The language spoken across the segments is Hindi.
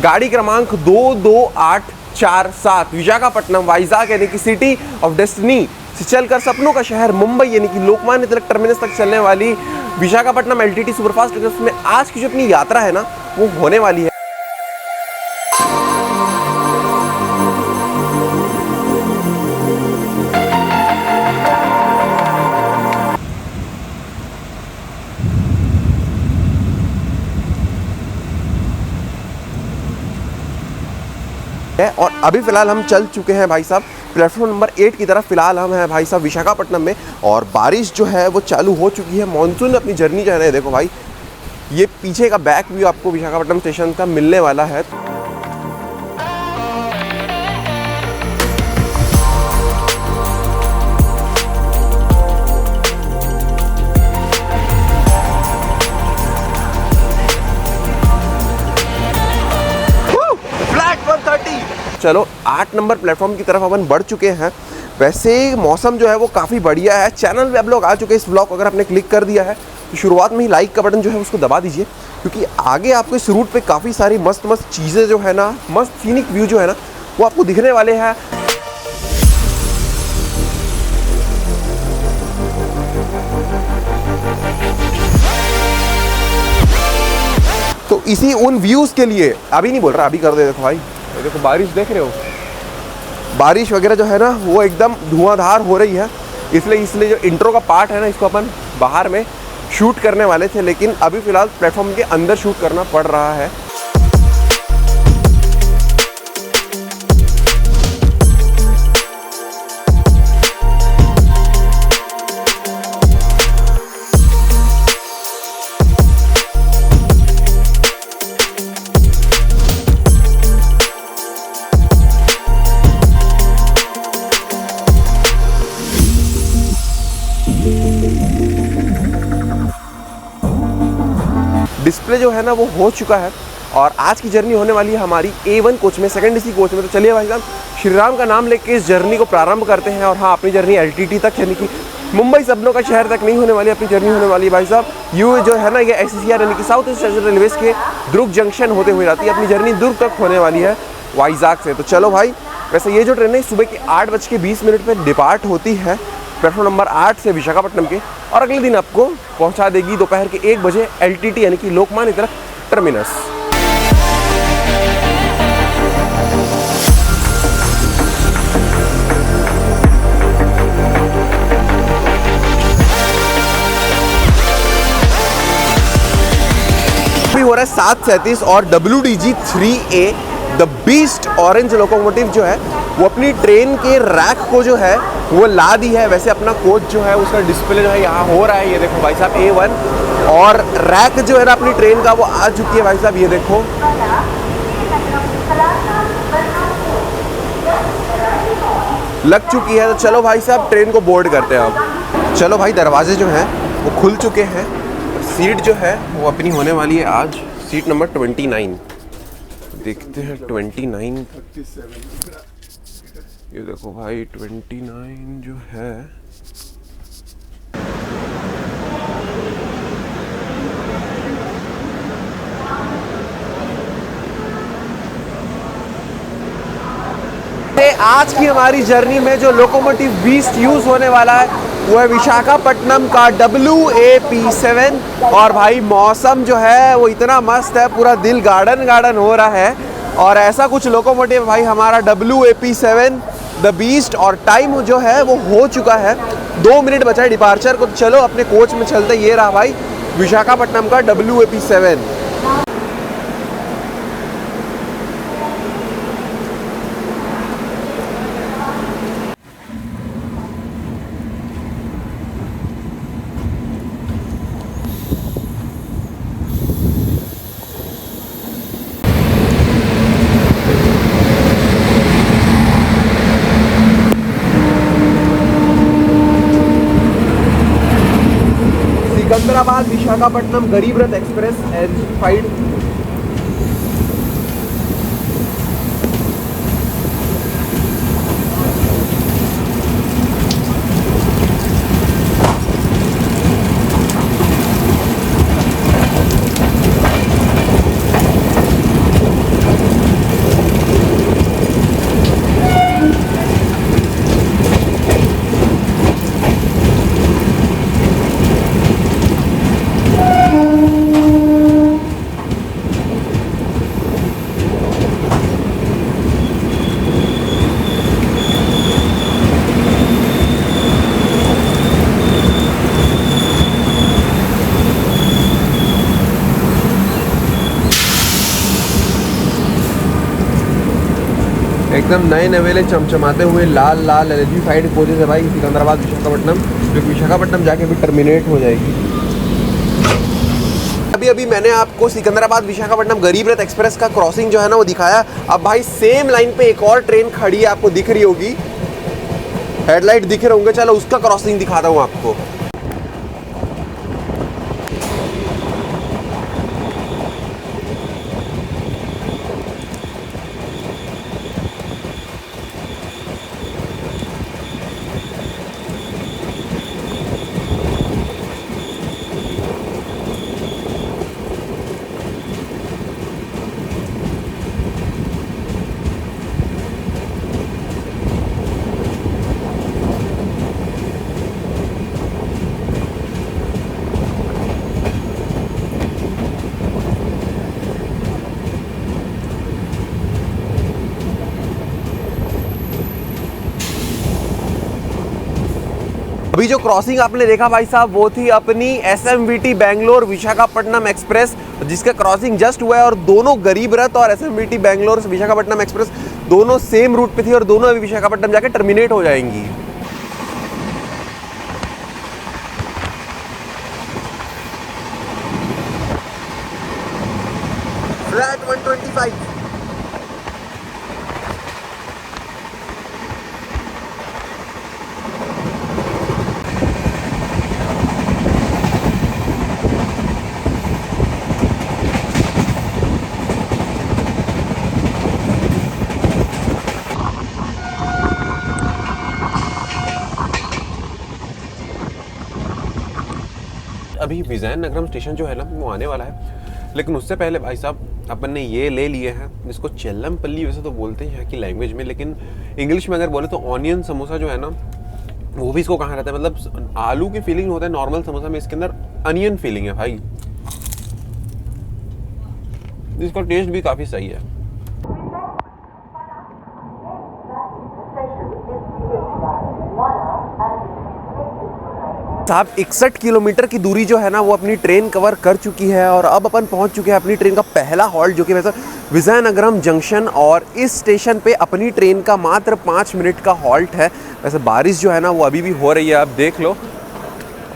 गाड़ी क्रमांक 22847 विशाखापट्टनम वाइजाग यानी कि सिटी ऑफ डेस्टिनी से चलकर सपनों का शहर मुंबई यानी कि लोकमान्य तिलक टर्मिनस तक चलने वाली विशाखापट्टनम एलटीटी सुपरफास्ट एक्सप्रेस में आज की जो अपनी यात्रा है ना वो होने वाली है। और अभी फिलहाल हम चल चुके हैं भाई साहब प्लेटफॉर्म नंबर 8 की तरफ। फिलहाल हम हैं भाई साहब विशाखापट्टनम में और बारिश जो है वो चालू हो चुकी है। मॉनसून अपनी जर्नी जो है ना, देखो भाई ये पीछे का बैक व्यू आपको विशाखापट्टनम स्टेशन का मिलने वाला है। चलो 8 नंबर प्लेटफॉर्म की तरफ अपन बढ़ चुके हैं। वैसे मौसम जो है वो काफ़ी बढ़िया है। चैनल पे आप लोग आ चुके हैं। इस व्लॉग अगर आपने क्लिक कर दिया है तो शुरुआत में ही लाइक का बटन जो है उसको दबा दीजिए, क्योंकि आगे आपको इस रूट पे काफ़ी सारी मस्त मस्त चीज़ें जो है ना, मस्त सीनिक व्यू जो है ना वो आपको दिखने वाले हैं। तो इसी उन व्यूज़ के लिए अभी नहीं बोल रहा, अभी कर दे। देखो भाई, देखो बारिश देख रहे हो, बारिश वगैरह जो है ना वो एकदम धुआंधार हो रही है। इसलिए जो इंट्रो का पार्ट है ना इसको अपन बाहर में शूट करने वाले थे, लेकिन अभी फ़िलहाल प्लेटफॉर्म के अंदर शूट करना पड़ रहा है। डिस्प्ले जो है ना वो हो चुका है और आज की जर्नी होने वाली है हमारी A1 कोच में, सेकंड AC कोच में। तो चलिए भाई साहब श्री राम का नाम लेके इस जर्नी को प्रारंभ करते हैं। और हाँ, अपनी जर्नी LTT तक यानी कि मुंबई सपनों का शहर तक नहीं होने वाली, अपनी जर्नी होने वाली है भाई साहब यू जो है ना ये SECR यानी कि साउथ ईस्ट सेंट्रल रेलवेज के दुर्ग जंक्शन होते हुए जाती है। अपनी जर्नी दुर्ग तक होने वाली है वाइजाग से। तो चलो भाई, वैसे ये जो ट्रेन है सुबह के 8:20 पर डिपार्ट होती है प्लेटफॉर्म नंबर 8 से विशाखापट्टनम के, और अगले दिन आपको पहुंचा देगी दोपहर के 1 बजे LTT यानी कि लोकमान्य तिलक टर्मिनस। अभी हो रहा है 7:37 और WDG 3A the beast orange locomotive जो है वो अपनी ट्रेन के रैक को जो है वो ला दी है। वैसे अपना कोच जो है उसका डिस्प्ले जो है यहाँ हो रहा है, ये देखो भाई साहब A1, और रैक जो है ना अपनी ट्रेन का वो आ चुकी है भाई साहब, ये देखो लग चुकी है। तो चलो भाई साहब ट्रेन को बोर्ड करते हैं अब। चलो भाई, दरवाजे जो हैं वो खुल चुके हैं। सीट जो है वो अपनी होने वाली है आज सीट नंबर 29। देखते हैं 29, ये देखो भाई 29 जो है आज की हमारी जर्नी में जो लोकोमोटिव बीस्ट यूज होने वाला है वो है विशाखापट्टनम का WAP7। और भाई मौसम जो है वो इतना मस्त है, पूरा दिल गार्डन गार्डन हो रहा है। और ऐसा कुछ लोकोमोटिव भाई हमारा WAP7 द बीस्ट, और टाइम जो है वो हो चुका है, 2 मिनट बचा है डिपार्चर को। तो चलो अपने कोच में चलते। ये रहा भाई विशाखापट्टनम का WAP7। सिकंदराबाद विशाखापट्टनम गरीब रथ एक्सप्रेस एज-5। एकदम नए नवेले चमचमाते हुए लाल लाल एलर्जीफाइड कोचेस है भाई सिकंदराबाद विशाखापट्टनम, जो विशाखापट्टनम जाके भी टर्मिनेट हो जाएगी। अभी मैंने आपको सिकंदराबाद विशाखापट्टनम गरीब रथ एक्सप्रेस का क्रॉसिंग जो है ना वो दिखाया। अब भाई सेम लाइन पे एक और ट्रेन खड़ी है, आपको दिख रही होगी, हेडलाइट दिख रहे होंगे, चलो उसका क्रॉसिंग दिखाता हूँ आपको। अभी जो क्रॉसिंग आपने देखा भाई साहब वो थी अपनी SMVT बेंगलोर विशाखापट्टनम एक्सप्रेस, जिसका क्रॉसिंग जस्ट हुआ है। और दोनों गरीब रथ और SMVT बेंगलोर विशाखापट्टनम एक्सप्रेस दोनों सेम रूट पे थी और दोनों अभी विशाखापट्टनम जाके टर्मिनेट हो जाएंगी। फ्लैट 125। अभी विजयनगरम स्टेशन जो है ना वो आने वाला है, लेकिन उससे पहले भाई साहब अपन ने ये ले लिए हैं, जिसको चेल्लमपल्ली वैसे तो बोलते हैं यहाँ की लैंग्वेज में, लेकिन इंग्लिश में अगर बोले तो ऑनियन समोसा जो है ना वो भी इसको कहा रहता है। मतलब आलू की फीलिंग होता है नॉर्मल समोसा में, इसके अंदर अनियन फीलिंग है भाई। इसका टेस्ट भी काफ़ी सही है। साहब 61 किलोमीटर की दूरी जो है ना वो अपनी ट्रेन कवर कर चुकी है और अब अपन पहुंच चुके हैं अपनी ट्रेन का पहला हॉल्ट, जो कि वैसे विजयनगरम जंक्शन। और इस स्टेशन पे अपनी ट्रेन का मात्र 5 मिनट का हॉल्ट है। वैसे बारिश जो है ना वो अभी भी हो रही है, आप देख लो।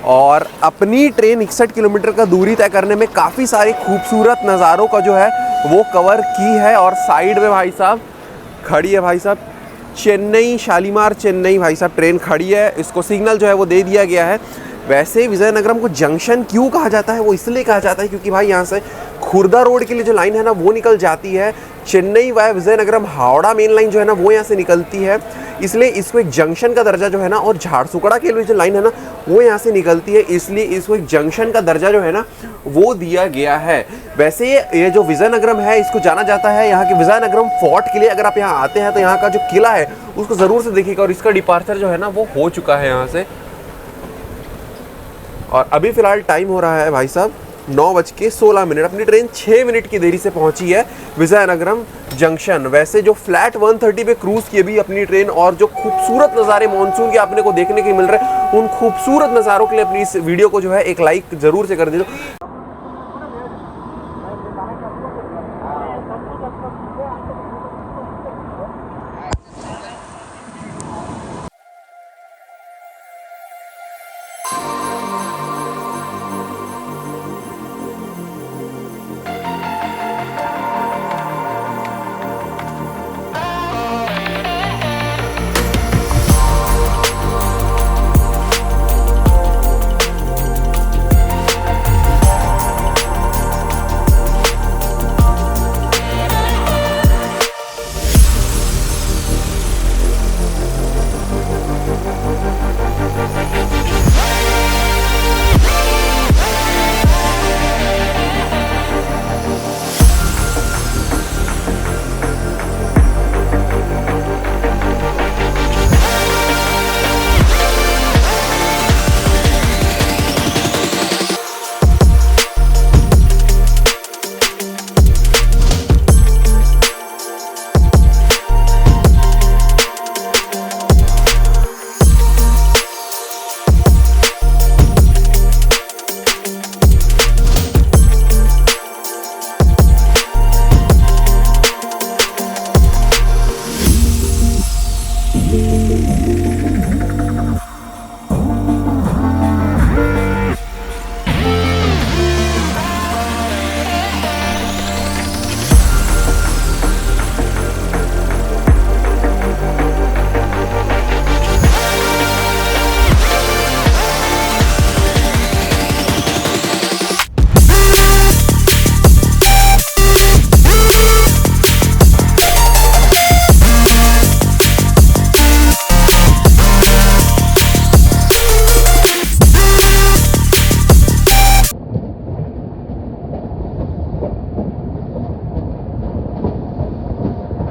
और अपनी ट्रेन 61 किलोमीटर का दूरी तय करने में काफ़ी सारे खूबसूरत नज़ारों का जो है वो कवर की है। और साइड में भाई साहब खड़ी है भाई साहब चेन्नई, शालीमार चेन्नई भाई साहब ट्रेन खड़ी है। इसको सिग्नल जो है वो दे दिया गया है। वैसे विजयनगरम को जंक्शन क्यों कहा जाता है, वो इसलिए कहा जाता है क्योंकि भाई यहाँ से खुर्दा रोड के लिए जो लाइन है ना वो निकल जाती है। Chennai via Vizianagaram Howrah main line जो है ना वो यहाँ से निकलती है, इसलिए इसको एक जंक्शन का दर्जा जो है ना, और झारसुगड़ा के लिए जो लाइन है ना वो यहाँ से निकलती है, इसलिए इसको एक जंक्शन का दर्जा जो है ना वो दिया गया है। वैसे ये जो विजयनगरम है इसको जाना जाता है यहाँ के विजयनगरम फोर्ट के लिए। अगर आप यहाँ आते हैं तो यहाँ का जो किला है उसको ज़रूर से देखिएगा। और इसका डिपार्चर जो है ना वो हो चुका है यहाँ से। और अभी फ़िलहाल टाइम हो रहा है भाई साहब 9:16। अपनी ट्रेन 6 मिनट की देरी से पहुंची है विजयनगरम जंक्शन। वैसे जो फ्लैट 130 पे क्रूज़ की भी अपनी ट्रेन, और जो खूबसूरत नज़ारे मानसून के अपने को देखने के मिल रहे हैं, उन खूबसूरत नज़ारों के लिए अपनी इस वीडियो को जो है एक लाइक ज़रूर से कर दीजिए।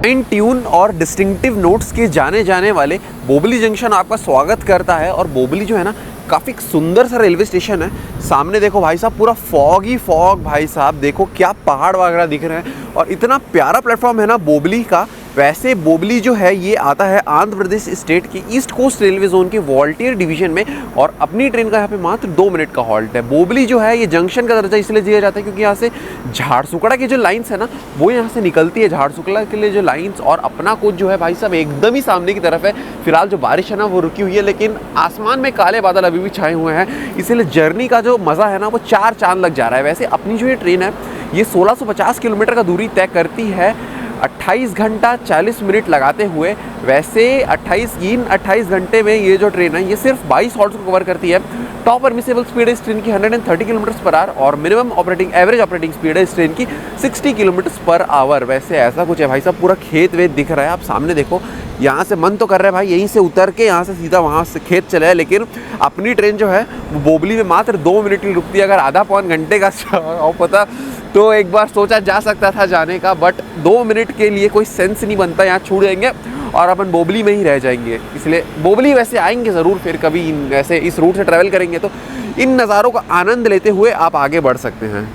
इन ट्यून और डिस्टिंक्टिव नोट्स के जाने जाने वाले बोबली जंक्शन आपका स्वागत करता है। और बोबली जो है ना काफ़ी सुंदर सा रेलवे स्टेशन है। सामने देखो भाई साहब, पूरा फॉग ही फॉग भाई साहब, देखो क्या पहाड़ वगैरह दिख रहे हैं और इतना प्यारा प्लेटफॉर्म है ना बोबली का। वैसे बोबली जो है ये आता है आंध्र प्रदेश स्टेट की ईस्ट कोस्ट रेलवे जोन के वॉल्टियर डिवीजन में और अपनी ट्रेन का यहाँ पे मात्र 2 मिनट का हॉल्ट है। बोबली जो है ये जंक्शन का दर्जा इसलिए दिया जाता है क्योंकि यहाँ से झारसुगड़ा की जो लाइन्स है ना वो यहाँ से निकलती है। झारसुगड़ा के लिए जो लाइन्स और अपना कोच जो है भाई साहब एकदम ही सामने की तरफ है। फिलहाल जो बारिश है ना वो रुकी हुई है, लेकिन आसमान में काले बादल अभी भी छाए हुए हैं, इसलिए जर्नी का जो मज़ा है ना वो 4 चांद लग जा रहा है। वैसे अपनी जो ये ट्रेन है ये 1650 किलोमीटर का दूरी तय करती है 28 घंटा 40 मिनट लगाते हुए। वैसे 28 घंटे में ये जो ट्रेन है ये सिर्फ 22 हॉल्ट्स को कवर करती है। टॉप परमिसेबल स्पीड है इस ट्रेन की 130 किलोमीटर पर आवर और मिनिमम एवरेज ऑपरेटिंग स्पीड है इस ट्रेन की 60 किलोमीटर पर आवर। वैसे ऐसा कुछ है भाई साहब, पूरा खेत वेत दिख रहा है। आप सामने देखो, यहाँ से मन तो कर रहा है भाई यहीं से उतर के यहाँ से सीधा वहाँ से खेत चले जाए, लेकिन अपनी ट्रेन जो है वो बोबली में मात्र 2 मिनट की रुकती है। अगर आधा पौन घंटे का पता तो एक बार सोचा जा सकता था जाने का, बट 2 मिनट के लिए कोई सेंस नहीं बनता, यहाँ छूट जाएंगे और अपन बोबली में ही रह जाएंगे। इसलिए बोबली वैसे आएंगे ज़रूर फिर कभी, वैसे इस रूट से ट्रैवल करेंगे तो इन नज़ारों का आनंद लेते हुए आप आगे बढ़ सकते हैं।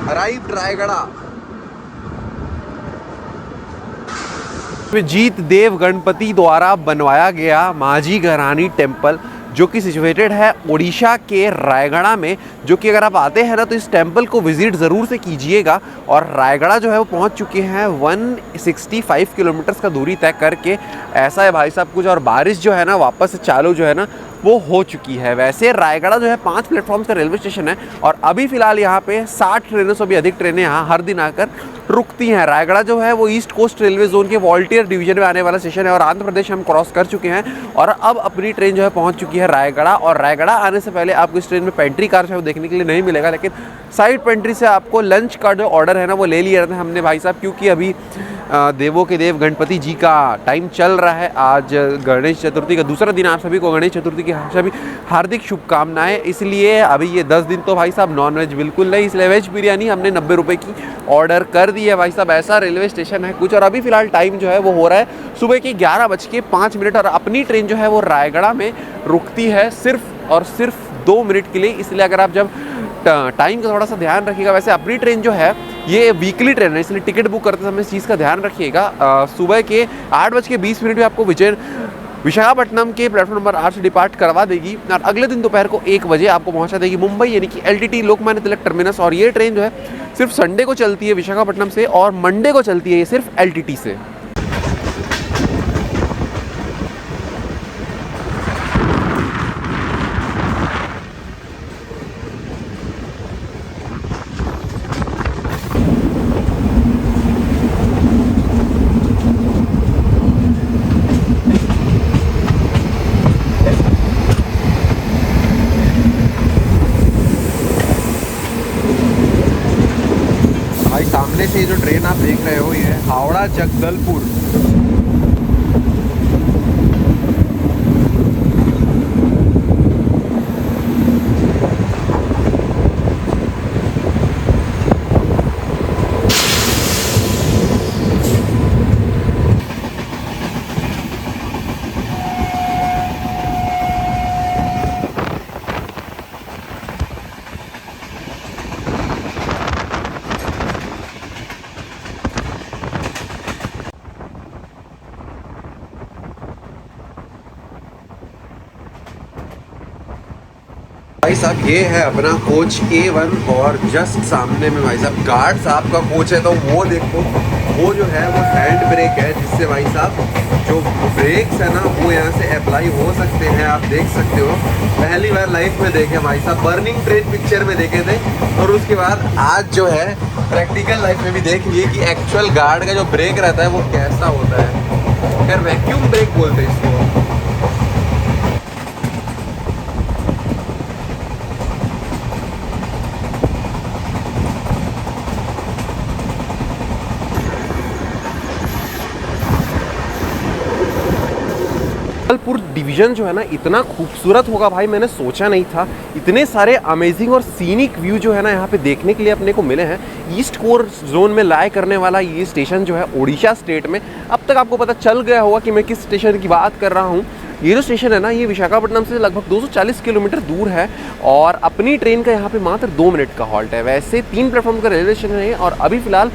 अराइव्ड रायगढ़। जीत देव गणपति द्वारा बनवाया गया माझी घरानी टेम्पल जो कि सिचुएटेड है उड़ीसा के रायगढ़ में, जो कि अगर आप आते हैं ना तो इस टेम्पल को विजिट ज़रूर से कीजिएगा। और रायगढ़ जो है वो पहुंच चुके हैं 165 किलोमीटर्स का दूरी तय करके। ऐसा है भाई साहब कुछ, और बारिश जो है ना वापस से चालू जो है ना वो हो चुकी है। वैसे रायगढ़ जो है 5 प्लेटफॉर्म्स का रेलवे स्टेशन है और अभी फ़िलहाल यहाँ पे 60 ट्रेनों से भी अधिक ट्रेनें यहाँ हर दिन आकर रुकती हैं। रायगढ़ जो है वो ईस्ट कोस्ट रेलवे जोन के वॉल्टियर डिवीजन में आने वाला स्टेशन है और आंध्र प्रदेश हम क्रॉस कर चुके हैं और अब अपनी ट्रेन जो है पहुँच चुकी है रायगढ़। और रायगढ़ आने से पहले आपको इस ट्रेन में पेंट्री कार जो है वो देखने के लिए नहीं मिलेगा, लेकिन साइड पेंट्री से आपको लंच का जो ऑर्डर है ना वो ले लिया था हमने भाई साहब, क्योंकि अभी देवों के देव गणपति जी का टाइम चल रहा है। आज गणेश चतुर्थी का दूसरा दिन, आप सभी को गणेश चतुर्थी की सभी हार्दिक शुभकामनाएं। इसलिए अभी ये 10 दिन तो भाई साहब नॉन वेज बिल्कुल नहीं, इसलिए वेज बिरयानी हमने 90 रुपये की ऑर्डर कर दी है भाई साहब। ऐसा रेलवे स्टेशन है कुछ। और अभी फ़िलहाल टाइम जो है वो हो रहा है सुबह के 11:05 और अपनी ट्रेन जो है वो रायगढ़ में रुकती है सिर्फ और सिर्फ 2 मिनट के लिए। इसलिए अगर आप जब टाइम का थोड़ा सा ध्यान रखिएगा। वैसे अपनी ट्रेन जो है ये वीकली ट्रेन है, इसलिए टिकट बुक करते समय इस चीज़ का ध्यान रखिएगा। सुबह के 8:20 में आपको विशाखापट्टनम के प्लेटफॉर्म नंबर 8 से डिपार्ट करवा देगी और अगले दिन दोपहर को 1 बजे आपको पहुंचा देगी मुंबई, यानी कि LTT लोकमान्य तिलक टर्मिनस। और ये ट्रेन जो है सिर्फ संडे को चलती है विशाखापट्टनम से और मंडे को चलती है ये सिर्फ LTT से। सामने से जो ट्रेन आप देख रहे हो ये हावड़ा जगदलपुर। भाई साहब ये है अपना कोच A1 और जस्ट सामने में भाई साहब गार्ड साहब का कोच है। तो वो देखो वो जो है वो हैंड ब्रेक है, जिससे भाई साहब जो ब्रेक्स है ना वो यहाँ से अप्लाई हो सकते हैं। आप देख सकते हो, पहली बार लाइफ में देखे भाई साहब, बर्निंग ट्रेन पिक्चर में देखे थे और उसके बाद आज जो है प्रैक्टिकल लाइफ में भी देख लिए कि एक्चुअल गार्ड का जो ब्रेक रहता है वो कैसा होता है। खैर वैक्यूम ब्रेक बोलते हैं इसको। संबलपुर डिवीज़न जो है ना इतना खूबसूरत होगा भाई, मैंने सोचा नहीं था। इतने सारे अमेजिंग और सीनिक व्यू जो है ना यहाँ पे देखने के लिए अपने को मिले हैं। ईस्ट कोर जोन में लाए करने वाला ये स्टेशन जो है उड़ीसा स्टेट में, अब तक आपको पता चल गया होगा कि मैं किस स्टेशन की बात कर रहा हूँ। ये जो स्टेशन है ना ये विशाखापट्टनम से लगभग 240 किलोमीटर दूर है और अपनी ट्रेन का यहाँ पे मात्र 2 मिनट का हॉल्ट है। वैसे 3 प्लेटफॉर्म का रेलवे स्टेशन है और अभी फ़िलहाल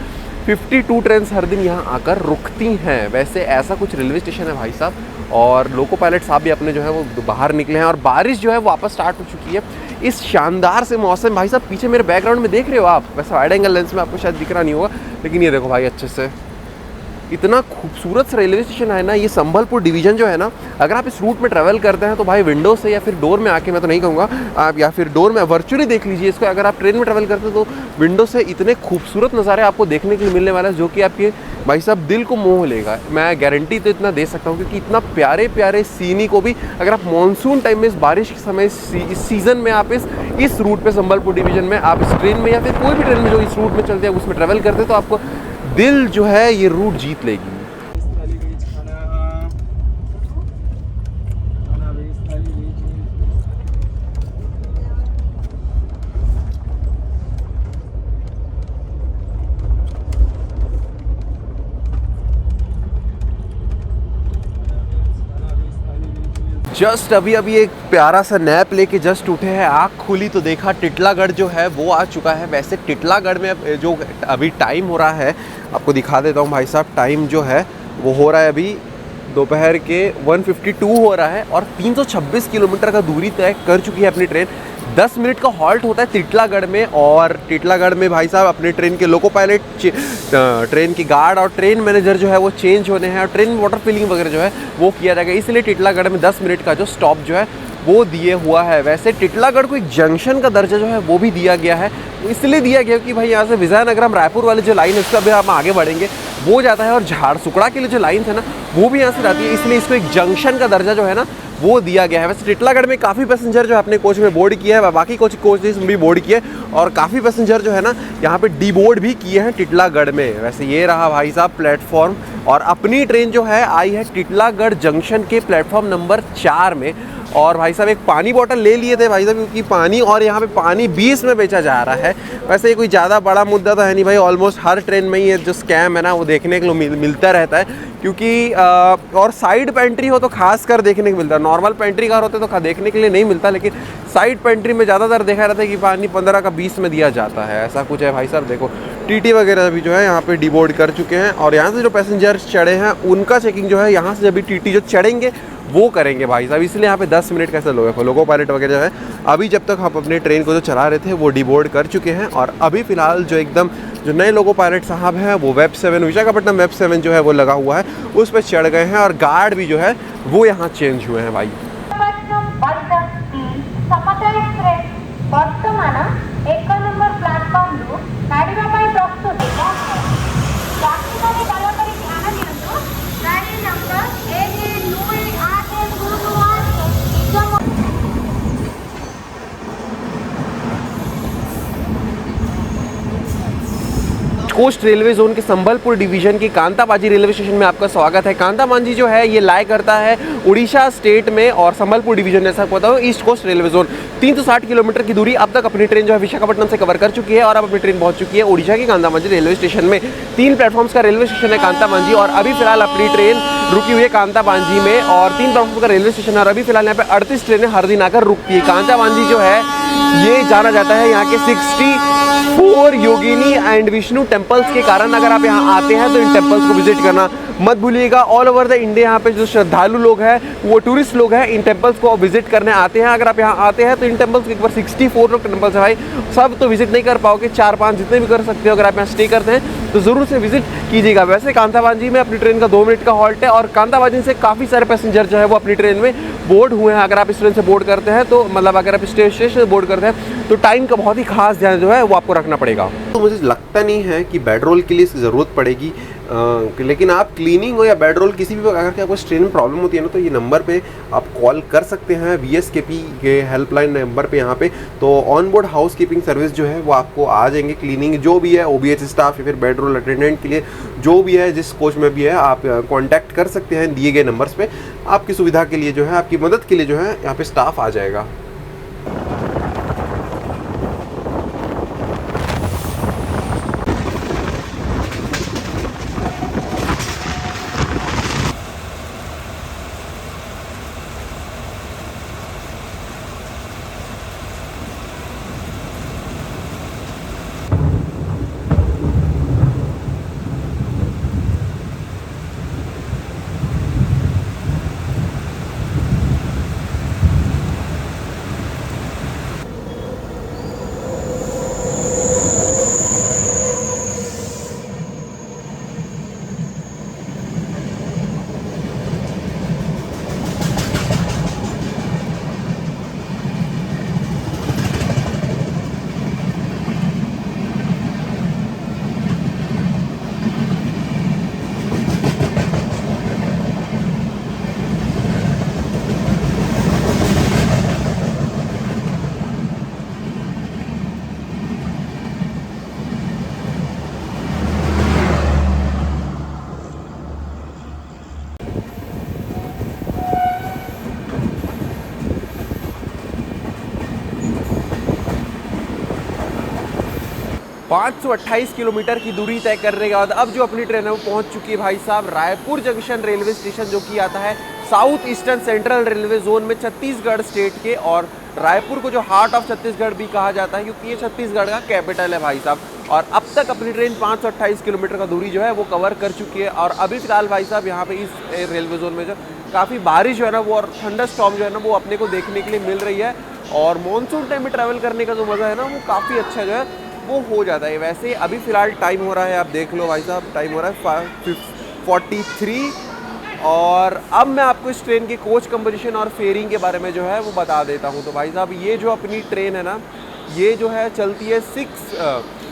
52 ट्रेन हर दिन यहाँ आकर रुकती हैं। वैसे ऐसा कुछ रेलवे स्टेशन है भाई साहब, और लोको पायलट साहब भी अपने जो है वो बाहर निकले हैं और बारिश जो है वापस स्टार्ट हो चुकी है। इस शानदार से मौसम भाई साहब, पीछे मेरे बैकग्राउंड में देख रहे हो आप, वैसे वाइड एंगल लेंस में आपको शायद दिख रहा नहीं होगा, लेकिन ये देखो भाई अच्छे से इतना खूबसूरत रेलवे स्टेशन है ना ये संबलपुर डिवीज़न जो है ना। अगर आप इस रूट में ट्रैवल करते हैं तो भाई विंडो से या फिर डोर में आके, मैं तो नहीं कहूँगा आप, या फिर डोर में वर्चुअली देख लीजिए इसको। अगर आप ट्रेन में ट्रैवल करते हैं तो विंडो से इतने खूबसूरत नज़ारे आपको देखने के लिए मिलने वाला है जो कि आपके भाई साहब दिल को मोह लेगा। मैं गारंटी तो इतना दे सकता हूँ, क्योंकि इतना प्यारे प्यारे सीनी को भी अगर आप मानसून टाइम में, इस बारिश के समय, इस सीज़न में आप इस रूट पे संबलपुर डिवीज़न में आप इस ट्रेन में या फिर कोई भी ट्रेन में जो इस रूट में चलते हैं उसमें ट्रैवल करते हैं तो आपको दिल जो है ये रूट जीत लेगी। जस्ट अभी एक प्यारा सा नैप लेके जस्ट उठे हैं, आँख खुली तो देखा टिटलागढ़ जो है वो आ चुका है। वैसे टिटलागढ़ में जो अभी टाइम हो रहा है आपको दिखा देता हूँ भाई साहब। टाइम जो है वो हो रहा है अभी दोपहर के 1:52 हो रहा है और 326 किलोमीटर का दूरी तय कर चुकी है अपनी ट्रेन। 10 मिनट का हॉल्ट होता है टिटलागढ़ में, और टिटलागढ़ में भाई साहब अपने ट्रेन के लोको पायलट, ट्रेन की गार्ड और ट्रेन मैनेजर जो है वो चेंज होने हैं और ट्रेन में वाटर फिलिंग वगैरह जो है वो किया जाएगा। इसलिए टिटलागढ़ में 10 मिनट का जो स्टॉप जो है वो दिए हुआ है। वैसे टिटलागढ़ को एक जंक्शन का दर्जा जो है वो भी दिया गया है, इसलिए दिया गया कि भाई यहाँ से विजयनगरम रायपुर वाली जो लाइन है उसका भी हम आगे बढ़ेंगे वो जाता है, और झारसुगड़ा के लिए जो लाइन है ना वो भी यहाँ से जाती है, इसलिए इसको एक जंक्शन का दर्जा जो है ना वो दिया गया है। वैसे टिटलागढ़ में काफ़ी पैसेंजर जो है अपने कोच में बोर्ड किया है, बाकी कोचेज में भी बोर्ड किए, और काफ़ी पैसेंजर जो है ना यहाँ पे डी बोर्ड भी किए हैं टिटलागढ़ में। वैसे ये रहा भाई साहब प्लेटफॉर्म, और अपनी ट्रेन जो है आई है टिटलागढ़ जंक्शन के प्लेटफॉर्म नंबर 4 में। और भाई साहब एक पानी बॉटल ले लिए थे भाई साहब, क्योंकि पानी, और यहाँ पे पानी 20 में बेचा जा रहा है। वैसे ये कोई ज़्यादा बड़ा मुद्दा तो है नहीं भाई, ऑलमोस्ट हर ट्रेन में ये जो स्कैम है ना वो देखने के लिए मिलता रहता है, क्योंकि और साइड पेंट्री हो तो खास कर देखने को मिलता है। नॉर्मल पेंट्री कार होते तो देखने के लिए नहीं मिलता, लेकिन साइड पेंट्री में ज़्यादातर देखा रहता है कि पानी 15 का 20 में दिया जाता है, ऐसा कुछ है भाई साहब। देखो टीटी वगैरह भी जो है यहाँ पे डिबोर्ड कर चुके हैं, और यहाँ से जो पैसेंजर्स चढ़े हैं उनका चेकिंग जो है यहाँ से जब टीटी जो चढ़ेंगे वो करेंगे भाई साहब, इसलिए यहाँ पे 10 मिनट कैसे लोको पायलट वगैरह जो है अभी जब तक हम अपने ट्रेन को जो चला रहे थे वो डिबोर्ड कर चुके हैं। और अभी फ़िलहाल जो एकदम जो नए लोको पायलट साहब हैं वो वेब 7 विशाखापट्टनम वेब 7 जो है वो लगा हुआ है, उस पर चढ़ गए हैं, और गार्ड भी जो है वो यहाँ चेंज हुए हैं भाई। कोस्ट रेलवे जोन के संबलपुर डिवीजन के कांताबाजी रेलवे स्टेशन में आपका स्वागत है। कांताबाजी जो है ये लाया करता है उड़ीसा स्टेट में, और संबलपुर डिवीजन जैसा पता हो East Coast Railway zone. 360 kilometre की दूरी अब तक अपनी ट्रेन जो है विशाखापट्टनम से कवर कर चुकी है, और अब अपनी ट्रेन पहुंच चुकी है उड़ीसा के कांताबाजी रेलवे स्टेशन में। 3 प्लेटफॉर्म्स का रेलवे स्टेशन है कांताबाजी, और अभी फिलहाल अपनी ट्रेन रुकी हुई है कांताबाजी में, और 3 प्लेटफॉर्म का रेलवे स्टेशन है, और अभी फिलहाल यहाँ पे 38 ट्रेनें हर दिन आकर रुकती है। कांताबाजी जो है ये जाना जाता है यहाँ के 64 योगिनी एंड विष्णु टेम्पल्स के कारण। अगर आप यहाँ आते हैं तो इन टेम्पल्स को विजिट करना मत भूलिएगा। ऑल ओवर द इंडिया यहाँ पे जो श्रद्धालु लोग हैं, वो टूरिस्ट लोग हैं, इन टेम्पल्स को विजिट करने आते हैं। अगर आप यहाँ आते हैं तो इन टेम्पल्स के एक बार 64 लोग टेम्पल्स है भाई, सब तो विजिट नहीं कर पाओगे, 4-5 जितने भी कर सकते हो। अगर आप यहाँ स्टे करते हैं तो ज़रूर से विजिट कीजिएगा। वैसे कांताबाजी में अपनी ट्रेन का 2 मिनट का हॉल्ट है, और कांताबाजी से काफ़ी सारे पैसेंजर जो है वो अपनी ट्रेन में बोर्ड हुए हैं। अगर आप इस ट्रेन से बोर्ड करते हैं तो मतलब अगर आप स्टेशन से बोर्ड करते हैं तो टाइम का बहुत ही खास ध्यान जो है वो आपको रखना पड़ेगा। तो मुझे लगता नहीं है कि बेड रोल के लिए इसकी ज़रूरत पड़ेगी। लेकिन आप क्लीनिंग हो या बेड रोल किसी भी अगर के आपको ट्रेन में प्रॉब्लम होती है ना, तो ये नंबर पे आप कॉल कर सकते हैं, VSKP के हेल्पलाइन नंबर पे यहाँ पे। तो on board house keeping service जो है वो आपको आ जाएंगे, क्लीनिंग जो भी है, OBH स्टाफ या फिर बेड रोल अटेंडेंट के लिए जो भी है, जिस कोच में भी है, आप कॉन्टैक्ट कर सकते हैं दिए गए नंबर्स पे। आपकी सुविधा के लिए जो है, आपकी मदद के लिए जो है यहाँ पे स्टाफ आ जाएगा। 528 किलोमीटर की दूरी तय करने के बाद अब जो अपनी ट्रेन है वो पहुंच चुकी है भाई साहब रायपुर जंक्शन रेलवे स्टेशन, जो कि आता है south eastern central railway zone में छत्तीसगढ़ स्टेट के। और रायपुर को जो हार्ट ऑफ छत्तीसगढ़ भी कहा जाता है, क्योंकि ये छत्तीसगढ़ का कैपिटल है भाई साहब। और अब तक अपनी ट्रेन 528 किलोमीटर का दूरी जो है वो कवर कर चुकी है। और अभी फिलहाल भाई साहब यहाँ पे इस रेलवे जोन में जो काफ़ी बारिश जो है ना वो और थंडर स्टॉर्म जो है ना वो अपने को देखने के लिए मिल रही है। और मानसून टाइम में ट्रैवल करने का जो मज़ा है ना वो काफ़ी अच्छा जो है वो हो जाता है। वैसे अभी फ़िलहाल टाइम हो रहा है, आप देख लो भाई साहब, टाइम हो रहा है 5:43। और अब मैं आपको इस ट्रेन के कोच कंपोजिशन और फेयरिंग के बारे में जो है वो बता देता हूँ। तो भाई साहब ये जो अपनी ट्रेन है ना, ये जो है चलती है 6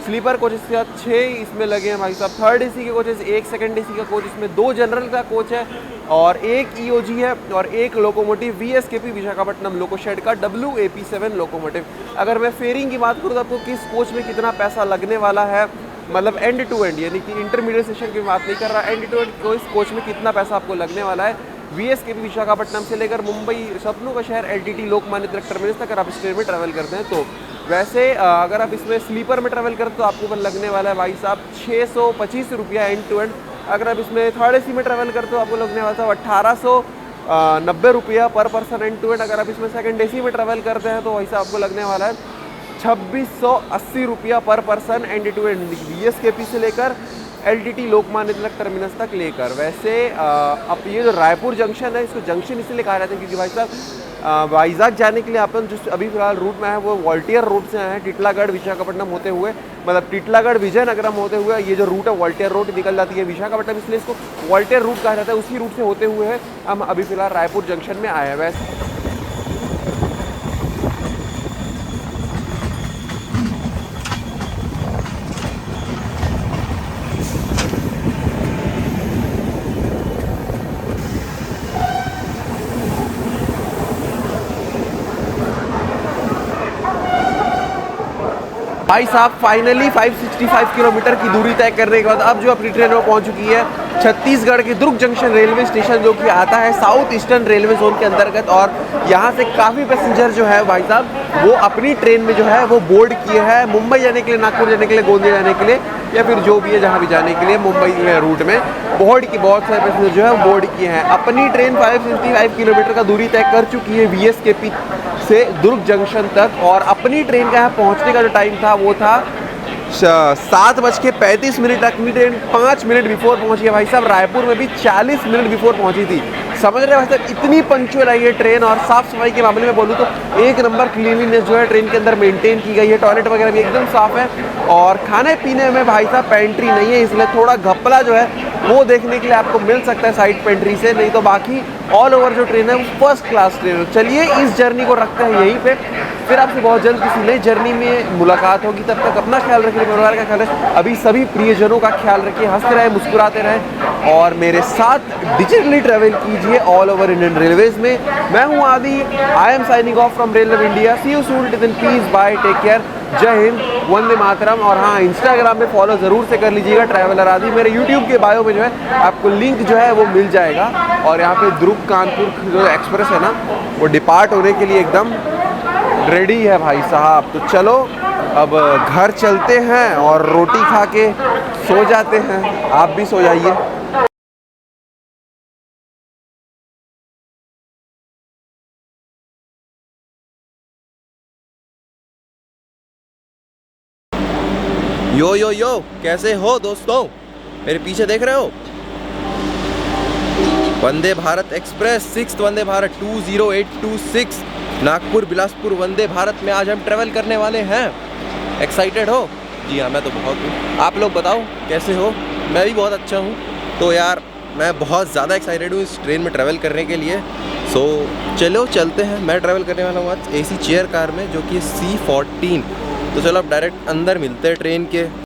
स्लीपर कोचेस के साथ 6 इसमें लगे हैं भाई साहब। 3rd AC के कोचेस, 1 2nd AC का कोच, इसमें 2 जनरल का कोच है और 1 EOG है और 1 लोकोमोटिव VSKP विशाखापट्टनम लोकोशेड का WAP7 लोकोमोटिव। अगर मैं फेयरिंग की बात करूँ तो आपको किस कोच में कितना पैसा लगने वाला है, मतलब एंड टू एंड, यानी कि इंटरमीडिएट सेशन की बात नहीं कर रहा, एंड टू एंड को इस कोच में कितना पैसा आपको लगने वाला है VSKP विशाखापट्टनम से लेकर मुंबई सपनों का शहर LTT लोकमान्य तिलक टर्मिनस तक अगर आप इस ट्रेन में ट्रैवल करते हैं तो। वैसे अगर आप इसमें स्लीपर में ट्रैवल करते तो आपको लगने वाला है भाई साहब 625 रुपया एंड टू एंड। अगर आप इसमें 3rd AC में ट्रैवल करते हो आपको लगने वाला था 1890 रुपया पर पर्सन एंड टू एंड। अगर आप इसमें 2nd AC में ट्रैवल करते हैं तो वैसा आपको लगने वाला है 2680 रुपया पर person end to end, VSKP से लेकर LTT लोकमान्य तिलक टर्मिनस तक लेकर। वैसे अब ये जो रायपुर जंक्शन है, इसको जंक्शन इसलिए कहा जाता है क्योंकि भाई साहब वाइजाग जाने के लिए अपन जो अभी फिलहाल रूट में है वो वॉल्टियर रूट से हैं, टिटलागढ़ विशाखापट्टनम होते हुए, मतलब टिटलागढ़ विजयनगरम होते हुए ये जो रूट है वॉल्टियर रूट निकल जाती है विशाखापट्टनम, इसलिए इसको वॉल्टियर रूट कहा जाता है। उसी रूट से होते हुए है हम अभी फिलहाल रायपुर जंक्शन में आए हैं। वैसे भाई साहब फाइनली 565 किलोमीटर की दूरी तय करने के बाद अब जो अपनी ट्रेन वो पहुंच चुकी है छत्तीसगढ़ के दुर्ग जंक्शन रेलवे स्टेशन, जो कि आता है साउथ ईस्टर्न रेलवे जोन के अंतर्गत। और यहाँ से काफ़ी पैसेंजर जो है भाई साहब वो अपनी ट्रेन में जो है वो बोर्ड किए हैं मुंबई जाने के लिए, नागपुर जाने के लिए, गोंदिया जाने के लिए, या फिर जो भी है जहाँ भी जाने के लिए मुंबई में रूट में बोर्ड की बहुत सारे पैसेंजर जो है वो बोर्ड किए हैं। अपनी ट्रेन 565 किलोमीटर का दूरी तय कर चुकी है VSKP से दुर्ग जंक्शन तक। और अपनी ट्रेन का यहाँ पहुँचने का जो टाइम था वो था 7:35। अपनी ट्रेन 5 मिनट बिफोर पहुंची है भाई साहब। रायपुर में भी 40 मिनट बिफोर पहुंची थी। समझ रहे हैं भाई साहब, इतनी पंक्चुअल है ये ट्रेन। और साफ सफाई के मामले में बोलूँ तो एक नंबर क्लीनलीनेस जो है ट्रेन के अंदर मेंटेन की गई है। टॉयलेट वगैरह भी एकदम साफ है। और खाने पीने में भाई साहब पेंट्री नहीं है, इसलिए थोड़ा घपला जो है वो देखने के लिए आपको मिल सकता है साइड पेंट्री से, नहीं तो बाकी ऑल ओवर जो ट्रेन है वो फर्स्ट क्लास ट्रेन है। चलिए इस जर्नी को रखते हैं यहीं पे, फिर आपसे बहुत जल्द किसी नई जर्नी में मुलाकात होगी। तब तक अपना ख्याल रखिए, परिवार का ख्याल रखिए, अभी सभी प्रियजनों का ख्याल रखिए, हंसते रहे, मुस्कुराते रहें और मेरे साथ डिजिटली ट्रैवल कीजिए ऑल ओवर इंडियन रेलवेज में। मैं हूं Aadi, I am signing off from Railway India. See you soon, till then peace, bye, take care, जय हिंद, वंदे मातरम। और हाँ, इंस्टाग्राम पे फॉलो ज़रूर से कर लीजिएगा ट्रैवलर आदि। मेरे यूट्यूब के बायो में जो है आपको लिंक जो है वो मिल जाएगा। और यहाँ पे ध्रुव कानपुर जो एक्सप्रेस है ना, वो डिपार्ट होने के लिए एकदम रेडी है भाई साहब। तो चलो अब घर चलते हैं और रोटी खा के सो जाते हैं। आप भी सो जाइए। यो यो यो, कैसे हो दोस्तों? मेरे पीछे देख रहे हो? वंदे भारत एक्सप्रेस 6th वंदे भारत 20826 नागपुर बिलासपुर वंदे भारत में आज हम ट्रैवल करने वाले हैं। एक्साइटेड हो? जी हाँ, मैं तो बहुत हूँ। आप लोग बताओ कैसे हो? मैं भी बहुत अच्छा हूँ। तो यार मैं बहुत ज़्यादा एक्साइटेड हूँ इस ट्रेन में ट्रैवल करने के लिए। सो चलो चलते हैं। मैं ट्रैवल करने वाला हूँ आज AC चेयर कार में, जो कि C14। तो चलो अब डायरेक्ट अंदर मिलते हैं ट्रेन के।